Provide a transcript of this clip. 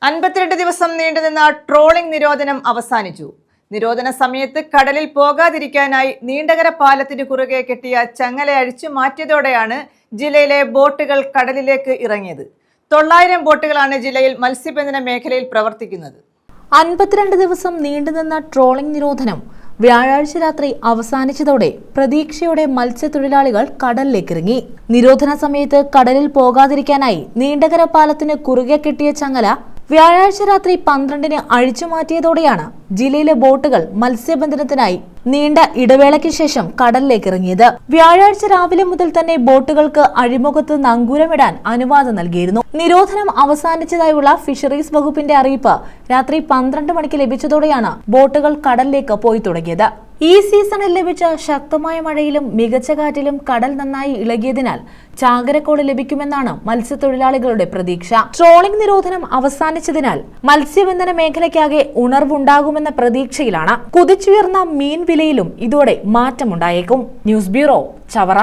52 ദിവസം നീണ്ടുനിന്ന ട്രോളിംഗ് നിരോധനം അവസാനിച്ചു. നിരോധന സമയത്ത് കടലിൽ പോകാതിരിക്കാനായി നീണ്ടകര പാലത്തിന് കുറുകെ കെട്ടിയ ചങ്ങല അഴിച്ചു മാറ്റിയതോടെയാണ് ജില്ലയിലെ ബോട്ടുകൾ കടലിലേക്ക് ഇറങ്ങിയത്. 900 ബോട്ടുകളാണ് ജില്ലയിൽ മത്സ്യബന്ധന മേഖലയിൽ പ്രവർത്തിക്കുന്നത്. 52 ദിവസം നീണ്ടുനിന്ന ട്രോളിംഗ് നിരോധനം വ്യാഴാഴ്ച രാത്രി അവസാനിച്ചതോടെ പ്രതീക്ഷയോടെ മത്സ്യത്തൊഴിലാളികൾ കടലിലേക്കിറങ്ങി. നിരോധന സമയത്ത് കടലിൽ പോകാതിരിക്കാനായി നീണ്ടകര പാലത്തിന് കുറുകെ കെട്ടിയ ചങ്ങല വ്യാഴാഴ്ച രാത്രി 12-ന് അഴിച്ചുമാറ്റിയതോടെയാണ് ജില്ലയിലെ ബോട്ടുകൾ മത്സ്യബന്ധനത്തിനായി നീണ്ട ഇടവേളയ്ക്ക് ശേഷം കടലിലേക്കിറങ്ങിയത്. വ്യാഴാഴ്ച രാവിലെ മുതൽ തന്നെ ബോട്ടുകൾക്ക് അഴിമുഖത്ത് നങ്കൂരമിടാൻ അനുവാദം നൽകിയിരുന്നു. നിരോധനം അവസാനിച്ചതായുള്ള ഫിഷറീസ് വകുപ്പിന്റെ അറിയിപ്പ് രാത്രി 12 മണിക്ക് ലഭിച്ചതോടെയാണ് ബോട്ടുകൾ കടലിലേക്ക് പോയി തുടങ്ങിയത്. ഈ സീസണിൽ ലഭിച്ച ശക്തമായ മഴയിലും മികച്ച കാറ്റിലും കടൽ നന്നായി ഇളകിയതിനാൽ ചാകരക്കോള് ലഭിക്കുമെന്നാണ് മത്സ്യത്തൊഴിലാളികളുടെ പ്രതീക്ഷ. ട്രോളിംഗ് നിരോധനം അവസാനിച്ചതിനാൽ മത്സ്യബന്ധന മേഖലയ്ക്കാകെ ഉണർവുണ്ടാകുമെന്ന പ്രതീക്ഷയിലാണ്. കുതിച്ചുയർന്ന മീൻ വിലയിലും ഇതോടെ മാറ്റമുണ്ടായേക്കും. News bureau, Chavara.